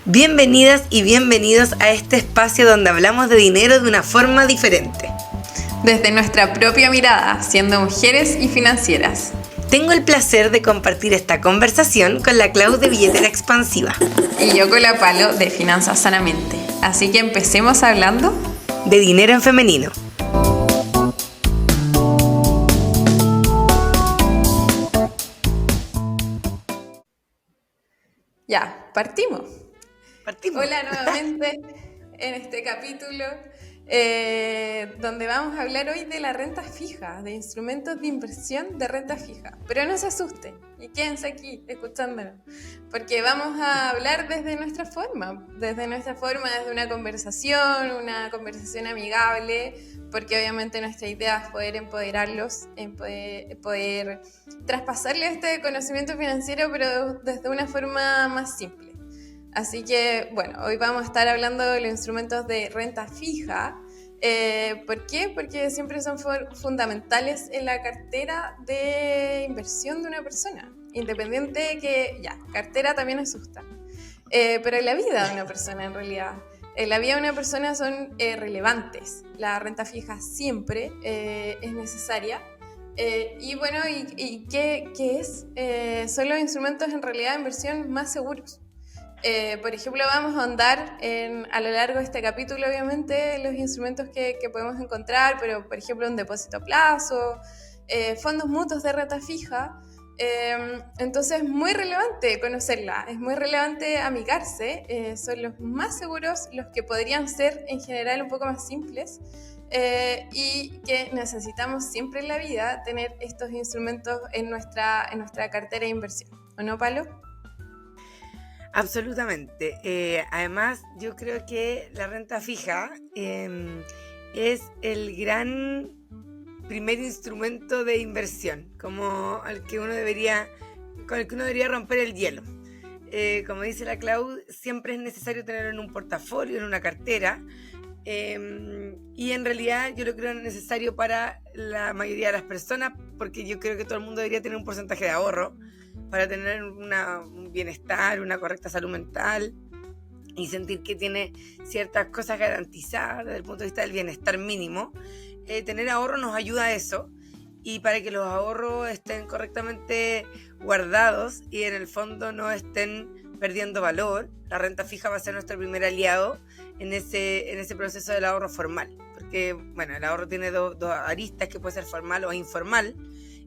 Bienvenidas y bienvenidos a este espacio donde hablamos de dinero de una forma diferente. Desde nuestra propia mirada, siendo mujeres y financieras. Tengo el placer de compartir esta conversación con la Clau de Billetera Expansiva. Y yo con la Palo de Finanzas Sanamente. Así que empecemos hablando de dinero en femenino. Ya, partimos. Hola Hola. nuevamente en este capítulo donde vamos a hablar hoy de la renta fija, de instrumentos de inversión de renta fija. Pero no se asusten y quédense aquí escuchándonos, porque vamos a hablar desde nuestra forma, desde una conversación amigable, porque obviamente nuestra idea es poder empoderarlos, poder traspasarles este conocimiento financiero, pero desde una forma más simple. Así que, bueno, hoy vamos a estar hablando de los instrumentos de renta fija. ¿Por qué? Porque siempre son fundamentales en la cartera de inversión de una persona. Independiente de que, cartera también asusta. Pero en la vida de una persona, en realidad. En la vida de una persona son relevantes. La renta fija siempre es necesaria. ¿Y qué es? Son los instrumentos en realidad de inversión más seguros. Por ejemplo, vamos a ahondar a lo largo de este capítulo, obviamente, los instrumentos que podemos encontrar, pero, por ejemplo, un depósito a plazo, fondos mutuos de renta fija. Entonces, es muy relevante conocerla, es muy relevante amigarse. Son los más seguros, los que podrían ser, en general, un poco más simples. Y que necesitamos siempre en la vida tener estos instrumentos en nuestra cartera de inversión. ¿O no, Palo? Absolutamente. Además, yo creo que la renta fija es el gran primer instrumento de inversión, con el que uno debería romper el hielo. Como dice la Clau, siempre es necesario tenerlo en un portafolio, en una cartera, y en realidad yo lo creo necesario para la mayoría de las personas, porque yo creo que todo el mundo debería tener un porcentaje de ahorro para tener un bienestar, una correcta salud mental y sentir que tiene ciertas cosas garantizadas desde el punto de vista del bienestar mínimo. Tener ahorro nos ayuda a eso, y para que los ahorros estén correctamente guardados y en el fondo no estén perdiendo valor, la renta fija va a ser nuestro primer aliado en ese proceso del ahorro formal, porque bueno, el ahorro tiene dos aristas, que puede ser formal o informal,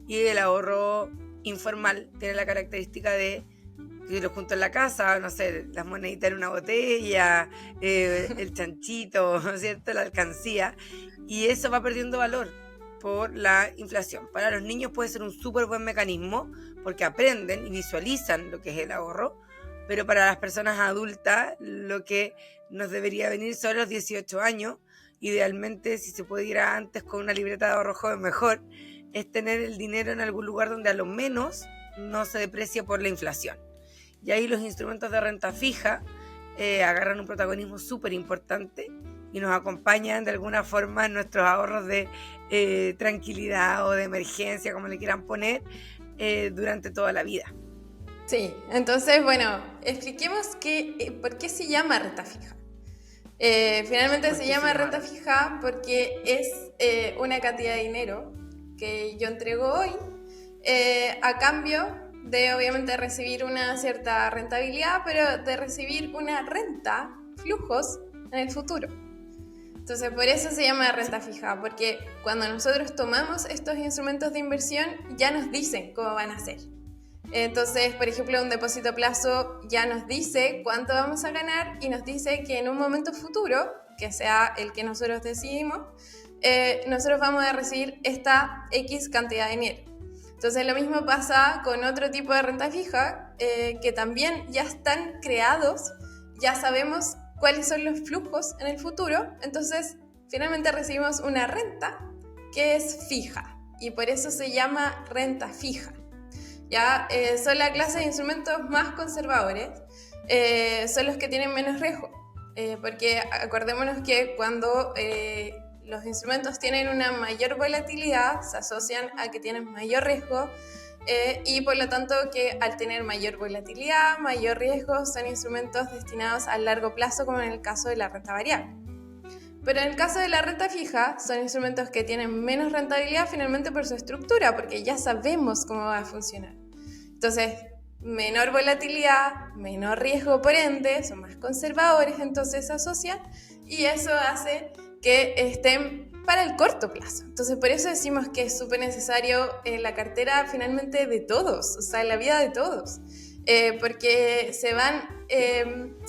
y el ahorro informal tiene la característica de que lo junto en la casa, no sé, las moneditas en una botella, el chanchito, ¿no es cierto?, la alcancía, y eso va perdiendo valor por la inflación. Para los niños puede ser un súper buen mecanismo porque aprenden y visualizan lo que es el ahorro, pero para las personas adultas lo que nos debería venir son los 18 años, idealmente si se pudiera antes con una libreta de ahorro joven mejor, es tener el dinero en algún lugar donde a lo menos no se deprecie por la inflación. Y ahí los instrumentos de renta fija agarran un protagonismo súper importante y nos acompañan de alguna forma en nuestros ahorros de tranquilidad o de emergencia, como le quieran poner, durante toda la vida. Sí, entonces, bueno, expliquemos por qué se llama renta fija. Finalmente se llama renta fija porque es una cantidad de dinero que yo entrego hoy a cambio de, obviamente, recibir una cierta rentabilidad, pero de recibir una renta, flujos, en el futuro. Entonces, por eso se llama renta fija, porque cuando nosotros tomamos estos instrumentos de inversión, ya nos dicen cómo van a ser. Entonces, por ejemplo, un depósito a plazo ya nos dice cuánto vamos a ganar y nos dice que en un momento futuro, que sea el que nosotros decidimos, nosotros vamos a recibir esta X cantidad de dinero. Entonces, lo mismo pasa con otro tipo de renta fija, que también ya están creados, ya sabemos cuáles son los flujos en el futuro, entonces finalmente recibimos una renta que es fija y por eso se llama renta fija. Son la clase de instrumentos más conservadores, son los que tienen menos riesgo, porque acordémonos que cuando los instrumentos tienen una mayor volatilidad, se asocian a que tienen mayor riesgo, y por lo tanto que al tener mayor volatilidad, mayor riesgo, son instrumentos destinados a largo plazo, como en el caso de la renta variable. Pero en el caso de la renta fija, son instrumentos que tienen menos rentabilidad finalmente por su estructura, porque ya sabemos cómo va a funcionar. Entonces, menor volatilidad, menor riesgo por ende, son más conservadores, entonces se asocian, y eso hace que estén para el corto plazo. Entonces, por eso decimos que es súper necesario en la cartera finalmente de todos, o sea, en la vida de todos. Porque se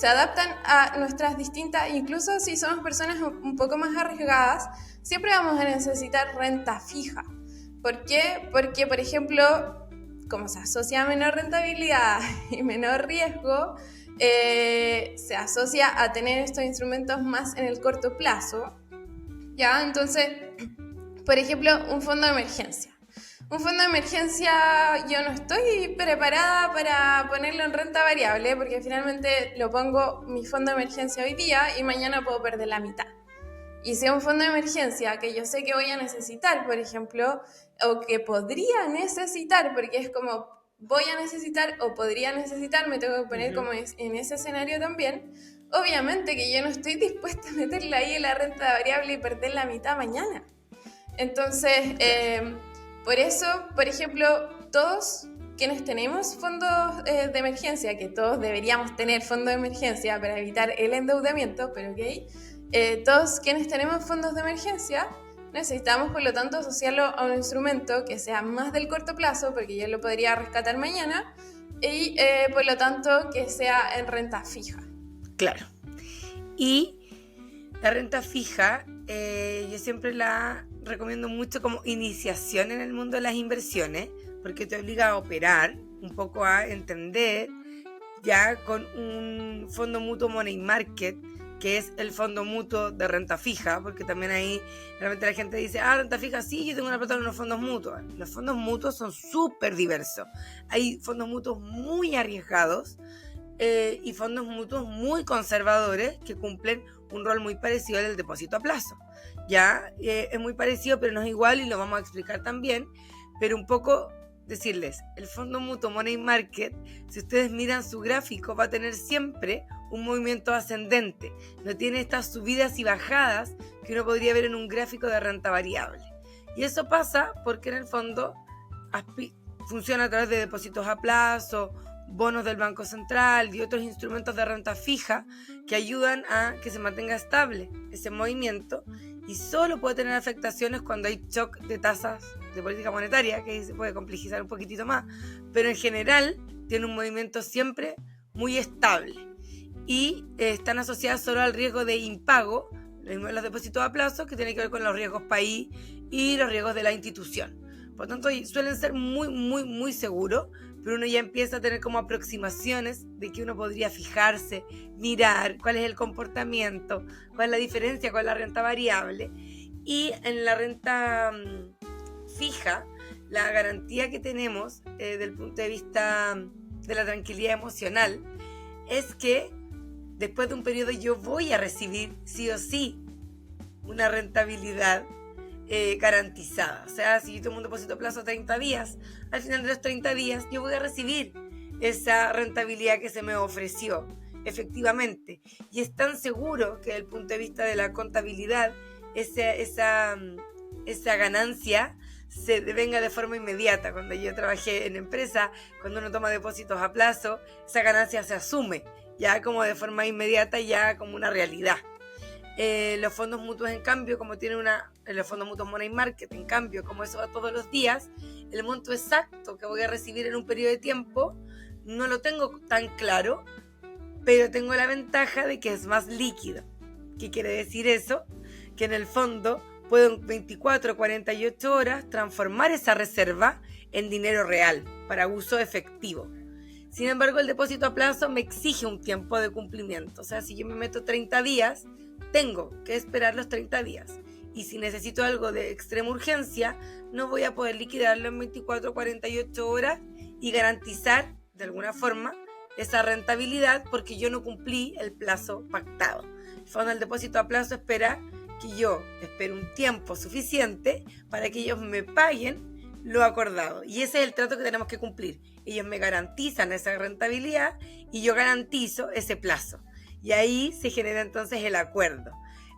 adaptan a nuestras distintas, incluso si somos personas un poco más arriesgadas, siempre vamos a necesitar renta fija. ¿Por qué? Porque, por ejemplo, como se asocia a menor rentabilidad y menor riesgo, se asocia a tener estos instrumentos más en el corto plazo, ¿ya? Entonces, por ejemplo, un fondo de emergencia. Un fondo de emergencia, yo no estoy preparada para ponerlo en renta variable, porque finalmente lo pongo mi fondo de emergencia hoy día y mañana puedo perder la mitad. Y si es un fondo de emergencia que yo sé que voy a necesitar, por ejemplo, o que podría necesitar, porque es como voy a necesitar o podría necesitar, me tengo que poner como en ese escenario también, obviamente que yo no estoy dispuesta a meterla ahí en la renta variable y perder la mitad mañana. Entonces, por eso, por ejemplo, todos quienes tenemos fondos de emergencia, que todos deberíamos tener fondos de emergencia para evitar el endeudamiento, pero todos quienes tenemos fondos de emergencia necesitamos, por lo tanto, asociarlo a un instrumento que sea más del corto plazo, porque yo lo podría rescatar mañana, y por lo tanto que sea en renta fija. Claro. Y la renta fija, yo siempre la recomiendo mucho como iniciación en el mundo de las inversiones, porque te obliga a operar, un poco a entender ya con un fondo mutuo money market, que es el fondo mutuo de renta fija, porque también ahí realmente la gente dice, renta fija, sí, yo tengo una plata en unos fondos mutuos. Los fondos mutuos son súper diversos. Hay fondos mutuos muy arriesgados y fondos mutuos muy conservadores que cumplen un rol muy parecido al del depósito a plazo. Ya es muy parecido, pero no es igual y lo vamos a explicar también, pero un poco decirles, el fondo mutuo money market, si ustedes miran su gráfico, va a tener siempre un movimiento ascendente, no tiene estas subidas y bajadas que uno podría ver en un gráfico de renta variable. Y eso pasa porque en el fondo funciona a través de depósitos a plazo, bonos del Banco Central y otros instrumentos de renta fija que ayudan a que se mantenga estable ese movimiento, y solo puede tener afectaciones cuando hay shock de tasas de política monetaria, que se puede complejizar un poquitito más, pero en general tiene un movimiento siempre muy estable y están asociadas solo al riesgo de impago, los depósitos a plazo, que tiene que ver con los riesgos país y los riesgos de la institución. Por lo tanto, suelen ser muy, muy, muy seguros, pero uno ya empieza a tener como aproximaciones de que uno podría fijarse, mirar cuál es el comportamiento, cuál es la diferencia con la renta variable. Y en la renta fija, la garantía que tenemos desde el punto de vista de la tranquilidad emocional es que después de un periodo yo voy a recibir sí o sí una rentabilidad garantizada. O sea, si yo tomo un depósito a plazo 30 días, al final de los 30 días yo voy a recibir esa rentabilidad que se me ofreció efectivamente. Y es tan seguro que desde el punto de vista de la contabilidad esa ganancia se devenga de forma inmediata. Cuando yo trabajé en empresa, cuando uno toma depósitos a plazo, esa ganancia se asume ya como de forma inmediata, ya como una realidad. Los fondos mutuos, en cambio, como tienen los fondos mutuos money market, en cambio, como eso va todos los días, el monto exacto que voy a recibir en un periodo de tiempo no lo tengo tan claro, pero tengo la ventaja de que es más líquido. ¿Qué quiere decir eso? Que en el fondo puedo en 24 o 48 horas transformar esa reserva en dinero real para uso efectivo. Sin embargo, el depósito a plazo me exige un tiempo de cumplimiento. O sea, si yo me meto 30 días, tengo que esperar los 30 días. Y si necesito algo de extrema urgencia, no voy a poder liquidarlo en 24 o 48 horas y garantizar, de alguna forma, esa rentabilidad porque yo no cumplí el plazo pactado. El fondo del depósito a plazo espera que yo espere un tiempo suficiente para que ellos me paguen lo acordado. Y ese es el trato que tenemos que cumplir. Ellos me garantizan esa rentabilidad y yo garantizo ese plazo. Y ahí se genera entonces el acuerdo.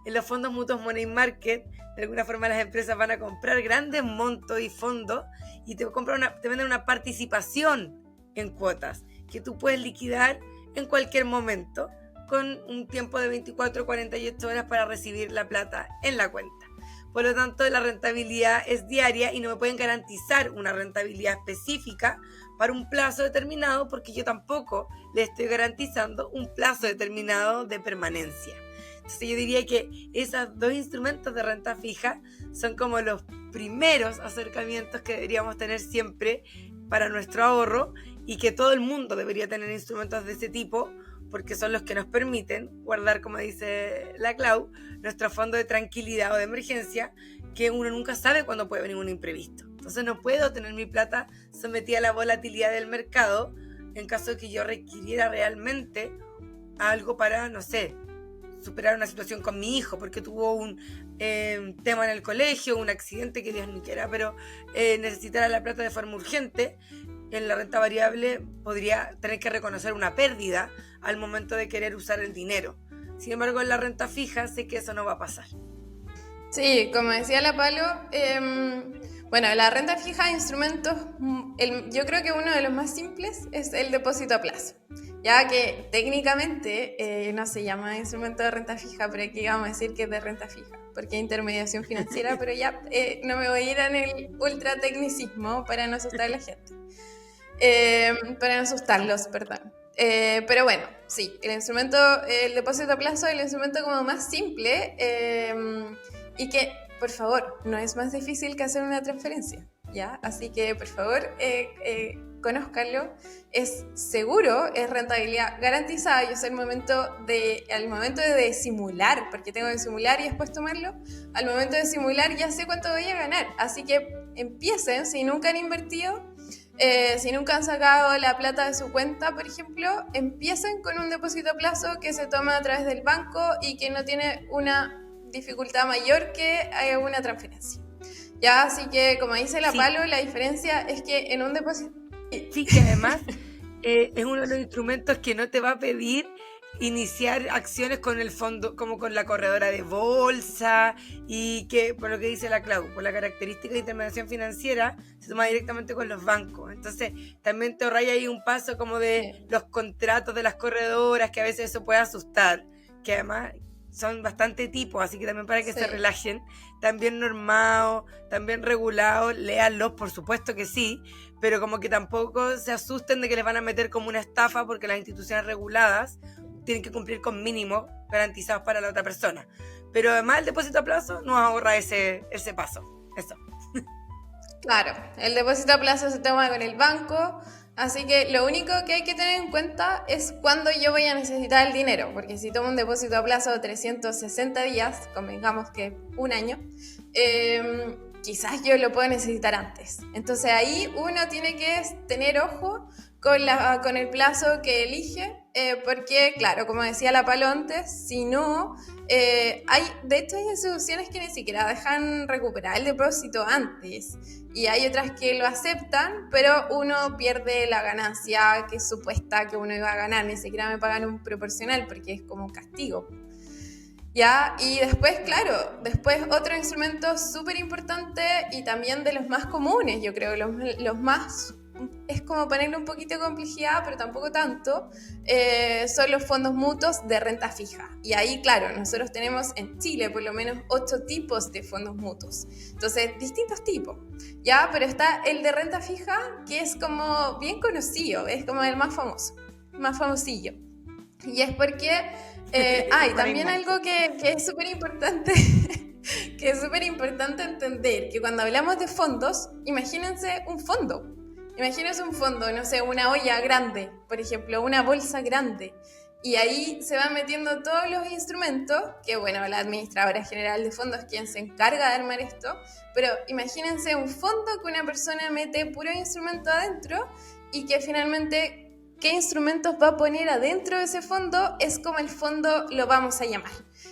En los fondos mutuos Money Market, de alguna forma las empresas van a comprar grandes montos y fondos y te venden una participación en cuotas que tú puedes liquidar en cualquier momento con un tiempo de 24 o 48 horas para recibir la plata en la cuenta. Por lo tanto, la rentabilidad es diaria y no me pueden garantizar una rentabilidad específica para un plazo determinado porque yo tampoco le estoy garantizando un plazo determinado de permanencia. Entonces yo diría que esos dos instrumentos de renta fija son como los primeros acercamientos que deberíamos tener siempre para nuestro ahorro y que todo el mundo debería tener instrumentos de ese tipo porque son los que nos permiten guardar, como dice la Clau, nuestro fondo de tranquilidad o de emergencia, que uno nunca sabe cuándo puede venir un imprevisto. Entonces no puedo tener mi plata sometida a la volatilidad del mercado en caso de que yo requiriera realmente algo para, no sé, superar una situación con mi hijo porque tuvo un tema en el colegio, un accidente que Dios ni quiera, pero necesitara la plata de forma urgente. En la renta variable podría tener que reconocer una pérdida al momento de querer usar el dinero. Sin embargo, en la renta fija sé que eso no va a pasar. Sí, como decía la Palo, bueno, la renta fija de instrumentos, yo creo que uno de los más simples es el depósito a plazo, ya que técnicamente no se llama instrumento de renta fija, pero aquí vamos a decir que es de renta fija, porque es intermediación financiera, pero ya no me voy a ir en el ultra tecnicismo para no asustar a la gente. Para no asustarlos, perdón. Pero bueno, sí, el depósito a plazo es el instrumento como más simple y que, por favor, no es más difícil que hacer una transferencia, ¿ya? Así que, por favor, conózcanlo. Es seguro, es rentabilidad garantizada. Yo sé al momento de simular, porque tengo que simular y después tomarlo, al momento de simular ya sé cuánto voy a ganar. Así que empiecen, si nunca han invertido, si nunca han sacado la plata de su cuenta, por ejemplo, empiecen con un depósito a plazo que se toma a través del banco y que no tiene una dificultad mayor que una transferencia. Ya, así que como dice la Palo, la diferencia es que en un depósito... Sí, que además es uno de los instrumentos que no te va a pedir iniciar acciones con el fondo, como con la corredora de bolsa, y que, por lo que dice la Clau, por la característica de intermediación financiera, se toma directamente con los bancos. Entonces, también te ahorráis ahí un paso como de los contratos de las corredoras, que a veces eso puede asustar, que además son bastante tipos, así que también para que se relajen, también normados, también regulados, léanlos, por supuesto que sí, pero como que tampoco se asusten de que les van a meter como una estafa, porque las instituciones reguladas tienen que cumplir con mínimos garantizados para la otra persona. Pero además el depósito a plazo nos ahorra ese paso. Eso. Claro, el depósito a plazo se toma con el banco, así que lo único que hay que tener en cuenta es cuándo yo voy a necesitar el dinero, porque si tomo un depósito a plazo de 360 días, convengamos que un año, quizás yo lo puedo necesitar antes. Entonces ahí uno tiene que tener ojo con el plazo que elige, porque, claro, como decía la Palo antes, si no, de hecho hay instituciones que ni siquiera dejan recuperar el depósito antes, y hay otras que lo aceptan, pero uno pierde la ganancia que es supuesta que uno iba a ganar, ni siquiera me pagan un proporcional, porque es como un castigo. ¿Ya? Y después, claro, otro instrumento súper importante y también de los más comunes, yo creo, los más... Es como ponerle un poquito de complejidad, pero tampoco tanto, son los fondos mutuos de renta fija. Y ahí, claro, nosotros tenemos en Chile por lo menos 8 tipos de fondos mutuos. Entonces, distintos tipos, ¿ya? Pero está el de renta fija, que es como bien conocido, es como el más famoso, más famosillo. Y es porque... y también algo que es súper importante... que es súper importante entender, que cuando hablamos de fondos, imagínense un fondo. Imagínense un fondo, no sé, una olla grande, por ejemplo, una bolsa grande, y ahí se van metiendo todos los instrumentos, que bueno, la administradora general de fondos es quien se encarga de armar esto, pero imagínense un fondo que una persona mete puro instrumento adentro y que finalmente qué instrumentos va a poner adentro de ese fondo es como el fondo lo vamos a llamar.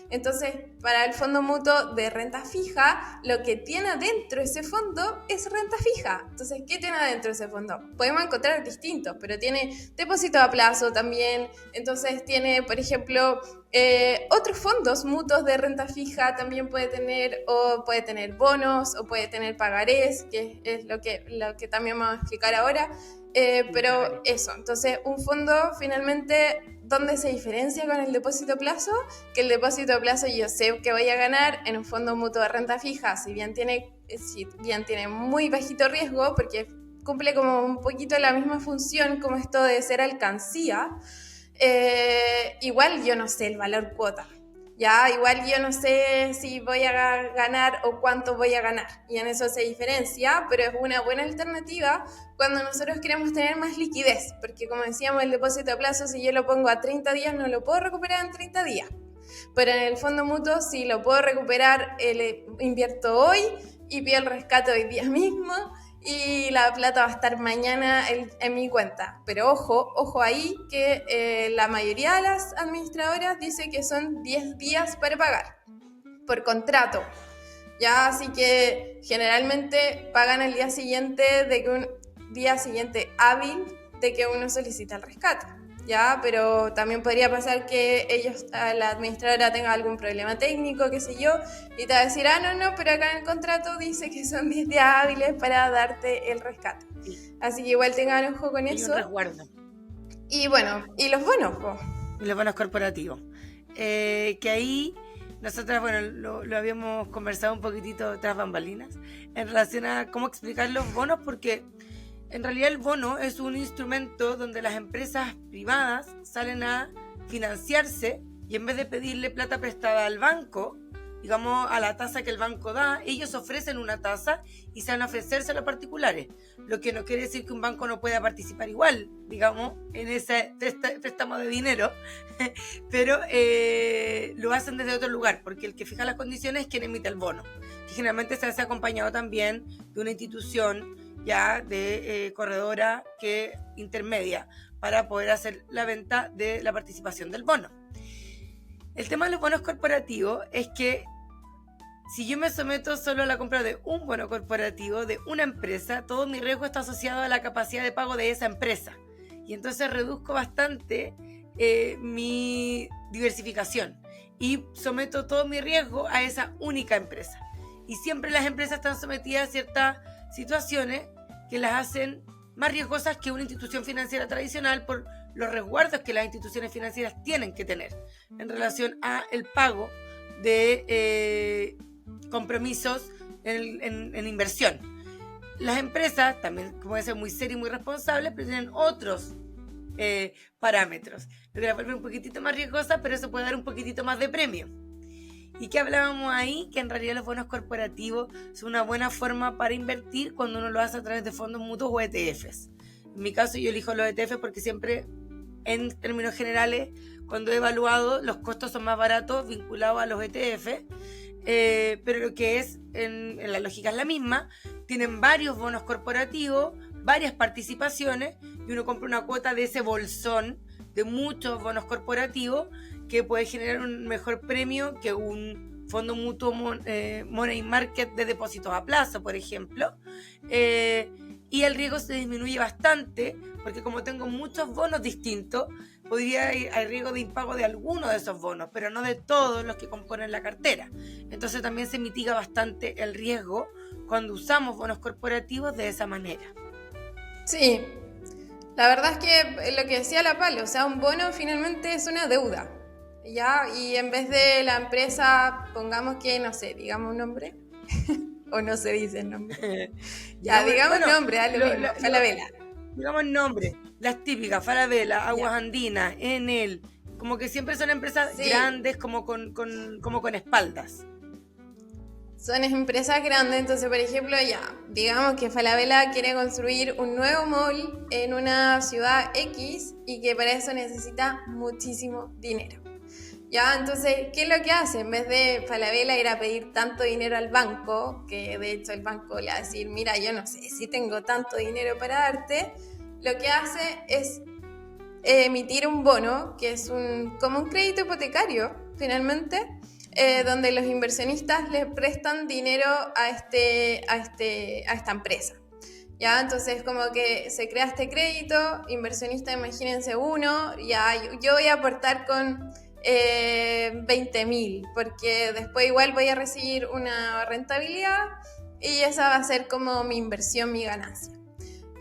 Entonces, para el fondo mutuo de renta fija, lo que tiene adentro ese fondo es renta fija. Entonces, ¿qué tiene adentro ese fondo? Podemos encontrar distintos, pero tiene depósito a plazo también. Entonces, tiene, por ejemplo, otros fondos mutuos de renta fija también puede tener, o puede tener bonos, o puede tener pagarés, que es lo que también vamos a explicar ahora. Pero eso, entonces un fondo finalmente, ¿dónde se diferencia con el depósito a plazo? Que el depósito a plazo yo sé que voy a ganar en un fondo mutuo de renta fija, si bien tiene muy bajito riesgo, porque cumple como un poquito la misma función como esto de ser alcancía, igual yo no sé el valor cuota. Ya, igual yo no sé si voy a ganar o cuánto voy a ganar. Y en eso se diferencia, pero es una buena alternativa cuando nosotros queremos tener más liquidez. Porque como decíamos, el depósito a plazo, si yo lo pongo a 30 días, no lo puedo recuperar en 30 días. Pero en el fondo mutuo, si lo puedo recuperar, invierto hoy y pido el rescate hoy día mismo. Y la plata va a estar mañana en mi cuenta. Pero ojo ahí que la mayoría de las administradoras dice que son 10 días para pagar por contrato. Ya, así que generalmente pagan el día siguiente hábil de que uno solicita el rescate. Ya, pero también podría pasar que la administradora tenga algún problema técnico, qué sé yo, y te va a decir, no, pero acá en el contrato dice que son 10 días hábiles para darte el rescate. Sí. Así que igual tengan ojo con eso. Un resguardo. Y bueno, y los bonos, po. Y los bonos corporativos. Que ahí nosotras, bueno, lo habíamos conversado un poquitito tras bambalinas, en relación a cómo explicar los bonos, porque en realidad el bono es un instrumento donde las empresas privadas salen a financiarse y en vez de pedirle plata prestada al banco, digamos a la tasa que el banco da, ellos ofrecen una tasa y se van a ofrecerse a los particulares, lo que no quiere decir que un banco no pueda participar igual, digamos, en ese préstamo de dinero, pero lo hacen desde otro lugar, porque el que fija las condiciones es quien emite el bono, que generalmente se hace acompañado también de una institución ya de corredora que intermedia para poder hacer la venta de la participación del bono. El tema de los bonos corporativos es que si yo me someto solo a la compra de un bono corporativo de una empresa, todo mi riesgo está asociado a la capacidad de pago de esa empresa y entonces reduzco bastante mi diversificación y someto todo mi riesgo a esa única empresa. Y siempre las empresas están sometidas a ciertas situaciones que las hacen más riesgosas que una institución financiera tradicional por los resguardos que las instituciones financieras tienen que tener en relación a el pago de compromisos en inversión. Las empresas también pueden ser muy serias y muy responsables, pero tienen otros parámetros, lo que la vuelve un poquitito más riesgosa, pero eso puede dar un poquitito más de premio. ¿Y qué hablábamos ahí? Que en realidad los bonos corporativos son una buena forma para invertir cuando uno lo hace a través de fondos mutuos o ETFs. En mi caso yo elijo los ETFs porque siempre, en términos generales, cuando he evaluado, los costos son más baratos vinculados a los ETFs, pero lo que es, en la lógica es la misma, tienen varios bonos corporativos, varias participaciones, y uno compra una cuota de ese bolsón de muchos bonos corporativos que puede generar un mejor premio que un fondo mutuo money market de depósitos a plazo, por ejemplo. Y el riesgo se disminuye bastante porque como tengo muchos bonos distintos, hay riesgo de impago de alguno de esos bonos, pero no de todos los que componen la cartera. Entonces también se mitiga bastante el riesgo cuando usamos bonos corporativos de esa manera. Sí, la verdad es que lo que decía la Palo, o sea, un bono finalmente es una deuda. ¿Ya? Y en vez de la empresa, pongamos que, no sé, digamos un nombre, o no se dice el nombre. Ya, digamos nombre, Falabella. Digamos nombre, las típicas, Falabella, Aguas Andinas, Enel, como que siempre son empresas grandes, como con espaldas. Son empresas grandes, entonces, por ejemplo, digamos que Falabella quiere construir un nuevo mall en una ciudad X y que para eso necesita muchísimo dinero. Ya, entonces, ¿qué es lo que hace? En vez de Falabella ir a pedir tanto dinero al banco, que de hecho el banco le va a decir, mira, yo no sé si tengo tanto dinero para darte, lo que hace es emitir un bono, que es como un crédito hipotecario, finalmente, donde los inversionistas le prestan dinero a esta empresa. ¿Ya? Entonces como que se crea este crédito, inversionista, imagínense uno, ya yo voy a aportar con 20.000, porque después igual voy a recibir una rentabilidad y esa va a ser como mi inversión, mi ganancia.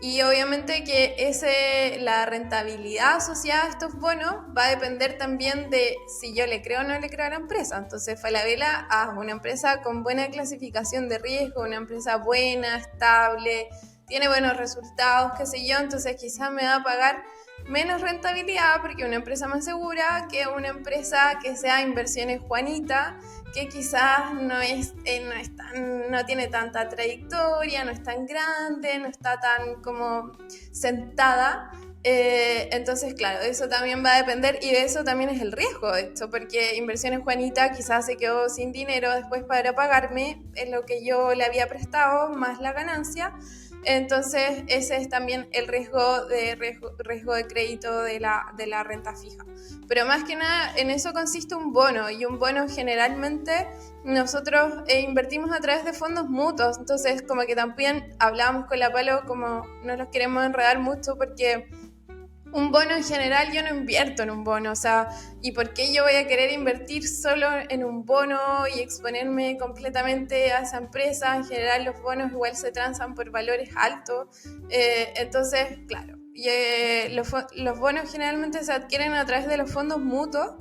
Y obviamente que la rentabilidad asociada a estos bonos va a depender también de si yo le creo o no le creo a la empresa. Entonces Falabella es una empresa con buena clasificación de riesgo, una empresa buena, estable, tiene buenos resultados, qué sé yo, entonces quizás me va a pagar menos rentabilidad porque una empresa más segura que una empresa que sea Inversiones Juanita, que quizás no tiene tanta trayectoria, no es tan grande, no está tan como sentada. Entonces, claro, eso también va a depender y de eso también es el riesgo de esto, porque Inversiones Juanita quizás se quedó sin dinero después para pagarme en lo que yo le había prestado más la ganancia. Entonces ese es también el riesgo de crédito de la renta fija. Pero más que nada en eso consiste un bono, y un bono generalmente nosotros invertimos a través de fondos mutuos. Entonces como que también hablábamos con la Palo, como no los queremos enredar mucho porque un bono en general yo no invierto en un bono, o sea, ¿y por qué yo voy a querer invertir solo en un bono y exponerme completamente a esa empresa? En general los bonos igual se transan por valores altos, entonces, claro, los bonos generalmente se adquieren a través de los fondos mutuos,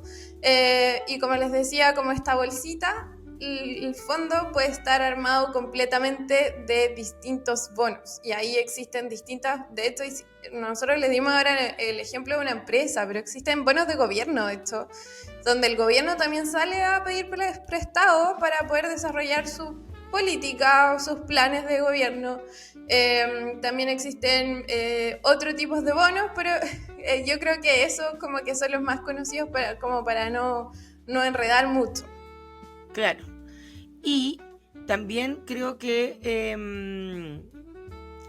y como les decía, como esta bolsita, el fondo puede estar armado completamente de distintos bonos y ahí existen distintas, de hecho nosotros les dimos ahora el ejemplo de una empresa, pero existen bonos de gobierno, de hecho, donde el gobierno también sale a pedir prestado para poder desarrollar su política o sus planes de gobierno. También existen otros tipos de bonos, pero yo creo que esos como que son los más conocidos para no enredar mucho. Claro. Y también creo que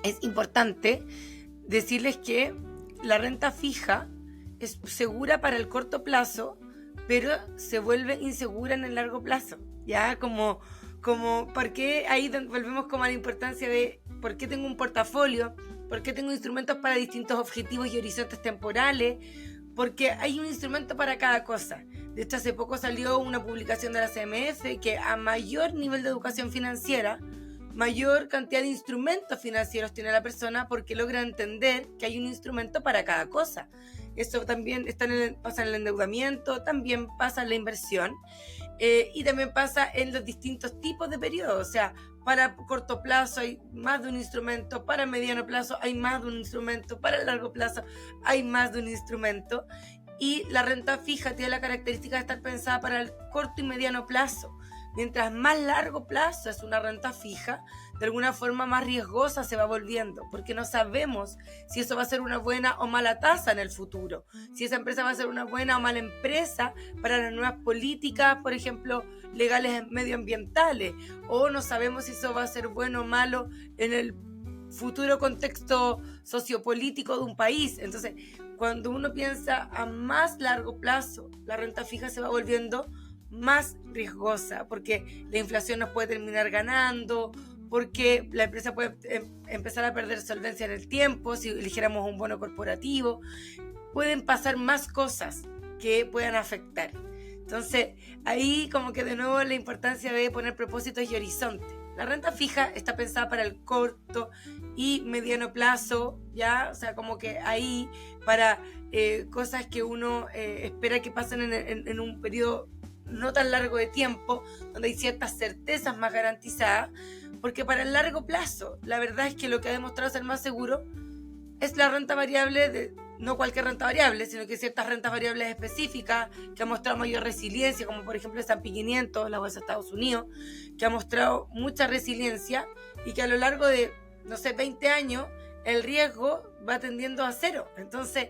es importante decirles que la renta fija es segura para el corto plazo, pero se vuelve insegura en el largo plazo. Ya como ¿por qué ahí volvemos como a la importancia de por qué tengo un portafolio? ¿Por qué tengo instrumentos para distintos objetivos y horizontes temporales? Porque hay un instrumento para cada cosa. De hecho, hace poco salió una publicación de la CMF que a mayor nivel de educación financiera, mayor cantidad de instrumentos financieros tiene la persona porque logra entender que hay un instrumento para cada cosa. Eso también pasa en el endeudamiento, también pasa en la inversión, y también pasa en los distintos tipos de periodos. O sea, para corto plazo hay más de un instrumento, para mediano plazo hay más de un instrumento, para el largo plazo hay más de un instrumento. Y la renta fija tiene la característica de estar pensada para el corto y mediano plazo. Mientras más largo plazo es una renta fija, de alguna forma más riesgosa se va volviendo, porque no sabemos si eso va a ser una buena o mala tasa en el futuro, si esa empresa va a ser una buena o mala empresa para las nuevas políticas, por ejemplo, legales medioambientales, o no sabemos si eso va a ser bueno o malo en el futuro contexto sociopolítico de un país. Entonces, cuando uno piensa a más largo plazo, la renta fija se va volviendo más riesgosa, porque la inflación nos puede terminar ganando, porque la empresa puede empezar a perder solvencia en el tiempo si eligiéramos un bono corporativo. Pueden pasar más cosas que puedan afectar. Entonces, ahí como que de nuevo la importancia de poner propósitos y horizontes. La renta fija está pensada para el corto y mediano plazo, ¿ya? O sea, como que ahí para cosas que uno espera que pasen en un periodo no tan largo de tiempo, donde hay ciertas certezas más garantizadas, porque para el largo plazo, la verdad es que lo que ha demostrado ser más seguro es la renta variable, no cualquier renta variable, sino que ciertas rentas variables específicas que han mostrado mayor resiliencia, como por ejemplo el S&P 500, la bolsa de Estados Unidos, que ha mostrado mucha resiliencia y que a lo largo de, 20 años, el riesgo va tendiendo a cero. Entonces,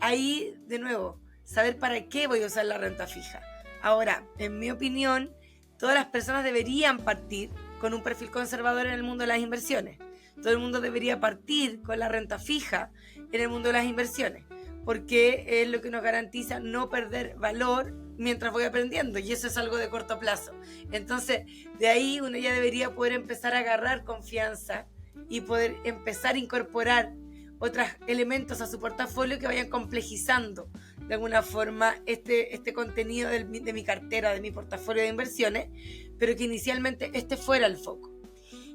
ahí, de nuevo, saber para qué voy a usar la renta fija. Ahora, en mi opinión, todas las personas deberían partir con un perfil conservador en el mundo de las inversiones. Todo el mundo debería partir con la renta fija en el mundo de las inversiones. porque es lo que nos garantiza no perder valor mientras voy aprendiendo, y eso es algo de corto plazo. Entonces, de ahí uno ya debería poder empezar a agarrar confianza y poder empezar a incorporar otros elementos a su portafolio que vayan complejizando de alguna forma este contenido de mi cartera, de mi portafolio de inversiones, pero que inicialmente fuera el foco.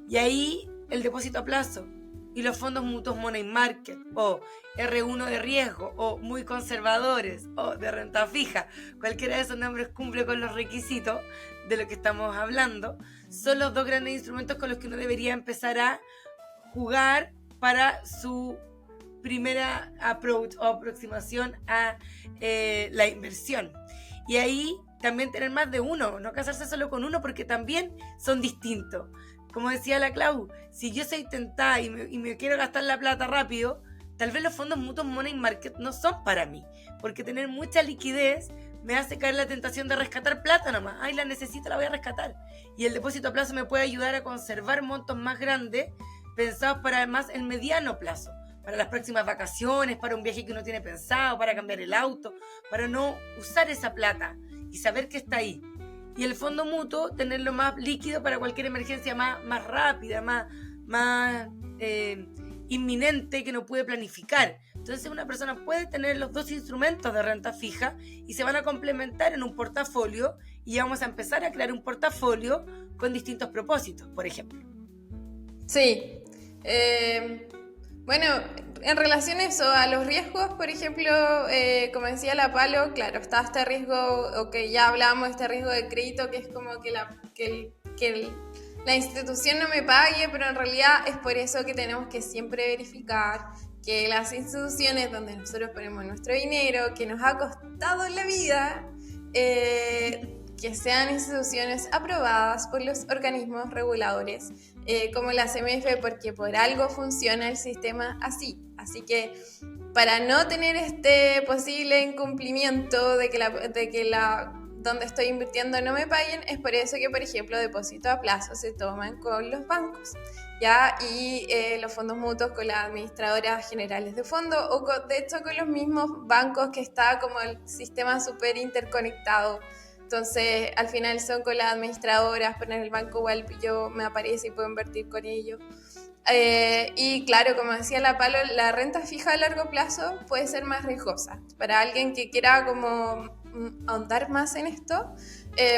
Y ahí el depósito a plazo y los fondos mutuos money market, o R1 de riesgo, o muy conservadores, o de renta fija, cualquiera de esos nombres cumple con los requisitos de lo que estamos hablando, son los dos grandes instrumentos con los que uno debería empezar a jugar para su primera approach o aproximación a la inversión. Y ahí también tener más de uno, no casarse solo con uno, porque también son distintos. Como decía la Clau, si yo soy tentada y me quiero gastar la plata rápido, tal vez los fondos mutuos money market no son para mí, porque tener mucha liquidez me hace caer la tentación de rescatar plata nomás. Ay, la necesito, la voy a rescatar. Y el depósito a plazo me puede ayudar a conservar montos más grandes, pensados para además el mediano plazo, para las próximas vacaciones, para un viaje que uno tiene pensado, para cambiar el auto, para no usar esa plata y saber que está ahí. Y el fondo mutuo, tenerlo más líquido para cualquier emergencia más rápida, más inminente, que no puede planificar. Entonces una persona puede tener los dos instrumentos de renta fija y se van a complementar en un portafolio, y vamos a empezar a crear un portafolio con distintos propósitos, por ejemplo. Sí. Bueno, en relación a eso, a los riesgos, por ejemplo, como decía la Palo, claro, está este riesgo, o que ya hablábamos de este riesgo de crédito, que es como que la institución no me pague, pero en realidad es por eso que tenemos que siempre verificar que las instituciones donde nosotros ponemos nuestro dinero, que nos ha costado la vida, que sean instituciones aprobadas por los organismos reguladores, como la CMF, porque por algo funciona el sistema así. Así que para no tener este posible incumplimiento de que donde estoy invirtiendo no me paguen, es por eso que, por ejemplo, depósito a plazo se toman con los bancos, ¿ya? Y los fondos mutuos con las administradoras generales de fondo, o de hecho con los mismos bancos, que está como el sistema súper interconectado. Entonces, al final son con las administradoras, pero en el banco igual yo me aparece y puedo invertir con ellos. Y claro, como decía la Palo, la renta fija a largo plazo puede ser más riesgosa. Para alguien que quiera como ahondar más en esto,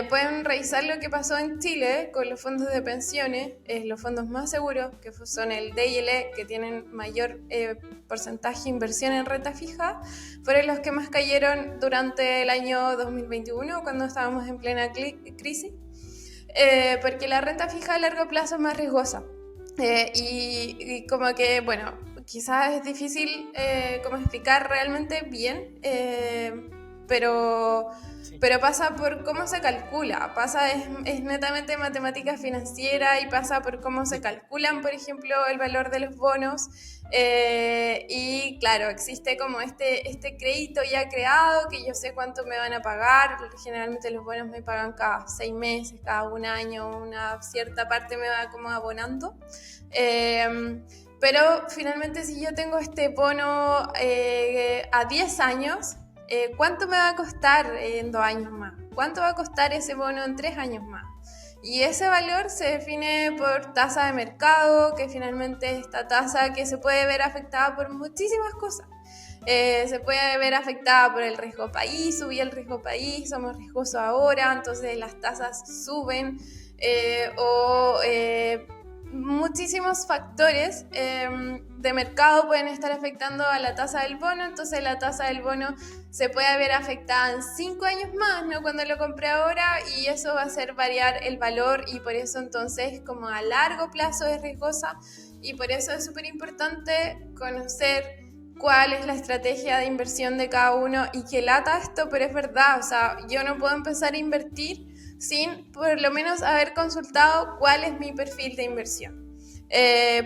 pueden revisar lo que pasó en Chile con los fondos de pensiones, los fondos más seguros, que son el DIL, que tienen mayor porcentaje de inversión en renta fija, fueron los que más cayeron durante el año 2021, cuando estábamos en plena crisis, porque la renta fija a largo plazo es más riesgosa. Y como que, bueno, quizás es difícil como explicar realmente bien, pero pasa por cómo se calcula, es netamente matemática financiera, y pasa por cómo se calculan, por ejemplo, el valor de los bonos, y claro, existe como este crédito ya creado, que yo sé cuánto me van a pagar. Generalmente los bonos me pagan cada 6 meses, cada un año, una cierta parte me va como abonando, pero finalmente si yo tengo este bono a 10 años, ¿cuánto me va a costar en 2 años más? ¿Cuánto va a costar ese bono en 3 años más? Y ese valor se define por tasa de mercado, que finalmente es esta tasa que se puede ver afectada por muchísimas cosas. Se puede ver afectada por el riesgo país, subió el riesgo país, somos riesgosos ahora, entonces las tasas suben, muchísimos factores de mercado pueden estar afectando a la tasa del bono. Entonces la tasa del bono se puede ver afectada en 5 años más, ¿no? Cuando lo compré ahora, y eso va a hacer variar el valor, y por eso entonces como a largo plazo es riesgosa, y por eso es súper importante conocer cuál es la estrategia de inversión de cada uno. Y que lata esto, pero es verdad, o sea, yo no puedo empezar a invertir sin por lo menos haber consultado cuál es mi perfil de inversión.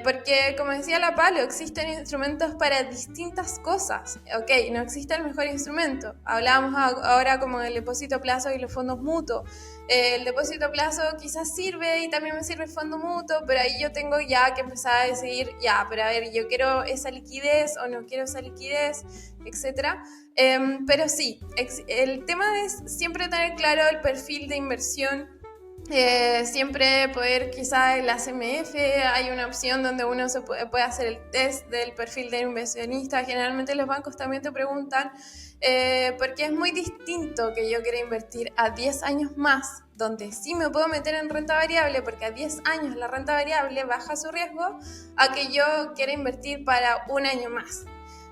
Porque, como decía la Palo, existen instrumentos para distintas cosas. Ok, no existe el mejor instrumento. Hablábamos ahora como del depósito a plazo y los fondos mutuos. El depósito a plazo quizás sirve y también me sirve el fondo mutuo, pero ahí yo tengo ya que empezar a decidir, ya, pero a ver, yo quiero esa liquidez o no quiero esa liquidez, etc. Pero sí, el tema es siempre tener claro el perfil de inversión. Siempre poder, quizá en la CMF hay una opción donde uno puede hacer el test del perfil del inversionista. Generalmente los bancos también te preguntan, porque es muy distinto que yo quiera invertir a 10 años más, donde sí me puedo meter en renta variable, porque a 10 años la renta variable baja su riesgo, a que yo quiera invertir para un año más.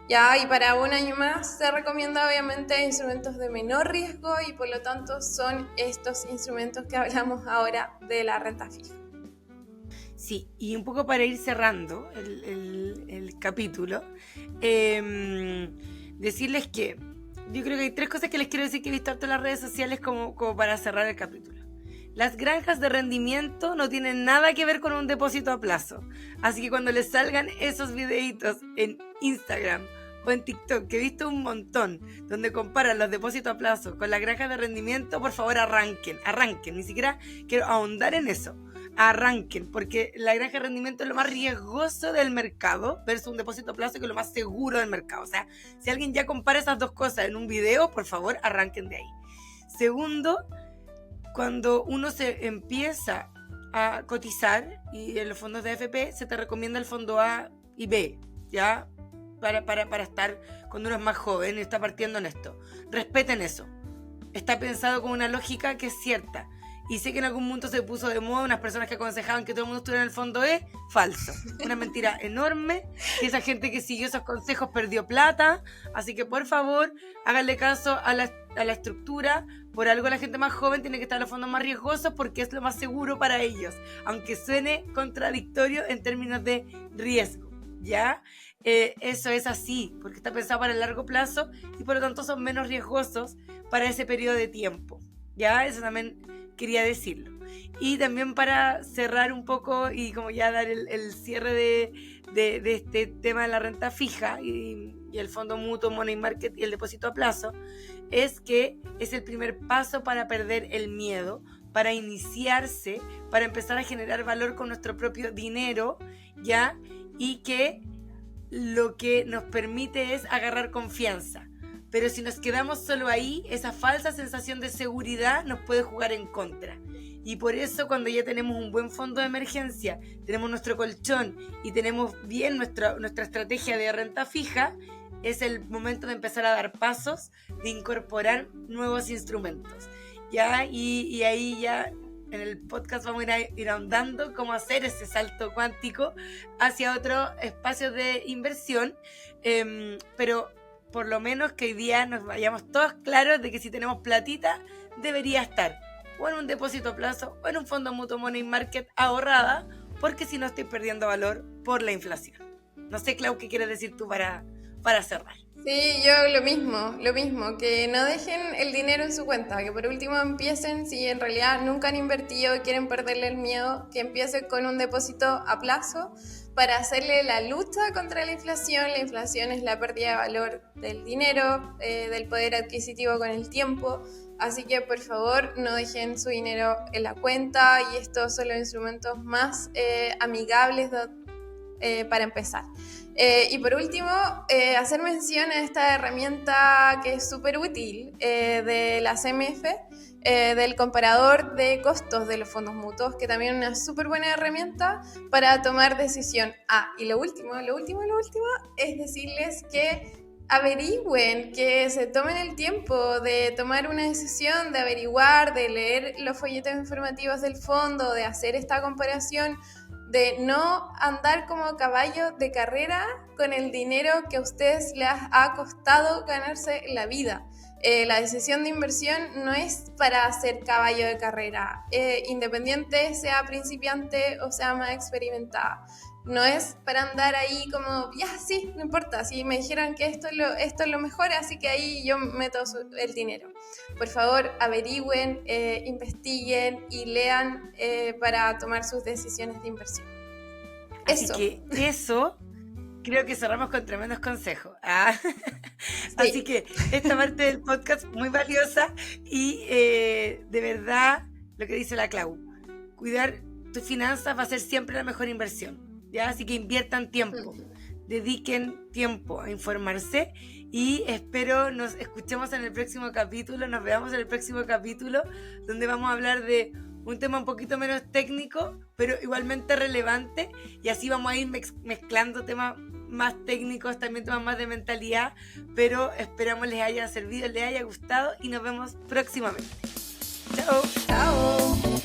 Ya, y para un año más se recomienda obviamente instrumentos de menor riesgo y por lo tanto son estos instrumentos que hablamos ahora de la renta fija. Sí, y un poco para ir cerrando el capítulo, decirles que yo creo que hay 3 cosas que les quiero decir que he visto harto en las redes sociales como para cerrar el capítulo. Las granjas de rendimiento no tienen nada que ver con un depósito a plazo. Así que cuando les salgan esos videitos en Instagram o en TikTok, que he visto un montón, donde comparan los depósitos a plazo con las granjas de rendimiento, por favor arranquen. Ni siquiera quiero ahondar en eso. Arranquen, porque la granja de rendimiento es lo más riesgoso del mercado versus un depósito a plazo que es lo más seguro del mercado. O sea, si alguien ya compara esas dos cosas en un video, por favor arranquen de ahí. Segundo, cuando uno se empieza a cotizar y en los fondos de AFP se te recomienda el fondo A y B, ¿ya? Para estar cuando uno es más joven y está partiendo en esto. Respeten eso. Está pensado con una lógica que es cierta. Y sé que en algún momento se puso de moda unas personas que aconsejaban que todo el mundo estuviera en el fondo E. Falso. Una mentira enorme. Que esa gente que siguió esos consejos perdió plata. Así que por favor, háganle caso a la estructura. Por algo la gente más joven tiene que estar en los fondos más riesgosos porque es lo más seguro para ellos. Aunque suene contradictorio en términos de riesgo. ¿Ya? Eso es así, porque está pensado para el largo plazo y por lo tanto son menos riesgosos para ese periodo de tiempo. ¿Ya? Eso también quería decirlo. Y también para cerrar un poco y como ya dar el cierre de este tema de la renta fija y el fondo mutuo, money market y el depósito a plazo, es que es el primer paso para perder el miedo, para iniciarse, para empezar a generar valor con nuestro propio dinero, ¿ya? Y que lo que nos permite es agarrar confianza. Pero si nos quedamos solo ahí, esa falsa sensación de seguridad nos puede jugar en contra. Y por eso cuando ya tenemos un buen fondo de emergencia, tenemos nuestro colchón y tenemos bien nuestra estrategia de renta fija, es el momento de empezar a dar pasos, de incorporar nuevos instrumentos. ¿Ya? Y ahí ya en el podcast vamos a ir ahondando cómo hacer ese salto cuántico hacia otro espacio de inversión, pero por lo menos que hoy día nos vayamos todos claros de que si tenemos platita, debería estar o en un depósito a plazo o en un fondo mutuo money market ahorrada, porque si no estoy perdiendo valor por la inflación. No sé, Clau, ¿qué quieres decir tú para cerrar? Sí, yo lo mismo, que no dejen el dinero en su cuenta, que por último empiecen, si en realidad nunca han invertido y quieren perderle el miedo, que empiecen con un depósito a plazo para hacerle la lucha contra la inflación. La inflación es la pérdida de valor del dinero, del poder adquisitivo con el tiempo, así que por favor no dejen su dinero en la cuenta y estos son los instrumentos más amigables para empezar. Y por último, hacer mención a esta herramienta que es súper útil de la CMF, del comparador de costos de los fondos mutuos, que también es una súper buena herramienta para tomar decisión. Y lo último es decirles que averigüen, que se tomen el tiempo de tomar una decisión, de averiguar, de leer los folletos informativos del fondo, de hacer esta comparación, de no andar como caballo de carrera con el dinero que a ustedes les ha costado ganarse la vida. La decisión de inversión no es para ser caballo de carrera, independiente sea principiante o sea más experimentada. No es para andar ahí como, ya, sí, no importa, si me dijeran que esto es lo mejor, así que ahí yo meto el dinero. Por favor, averigüen, investiguen y lean para tomar sus decisiones de inversión. Así Eso. que eso, creo que cerramos con tremendos consejos. Ah. Sí. Así que esta parte del podcast muy valiosa y de verdad lo que dice la Clau, cuidar tus finanzas va a ser siempre la mejor inversión, ¿ya? Así que inviertan tiempo, dediquen tiempo a informarse y espero nos escuchemos en el próximo capítulo, nos veamos en el próximo capítulo donde vamos a hablar de un tema un poquito menos técnico, pero igualmente relevante, y así vamos a ir mezclando temas más técnicos, también temas más de mentalidad, pero esperamos les haya servido, les haya gustado y nos vemos próximamente. Chao. Chao.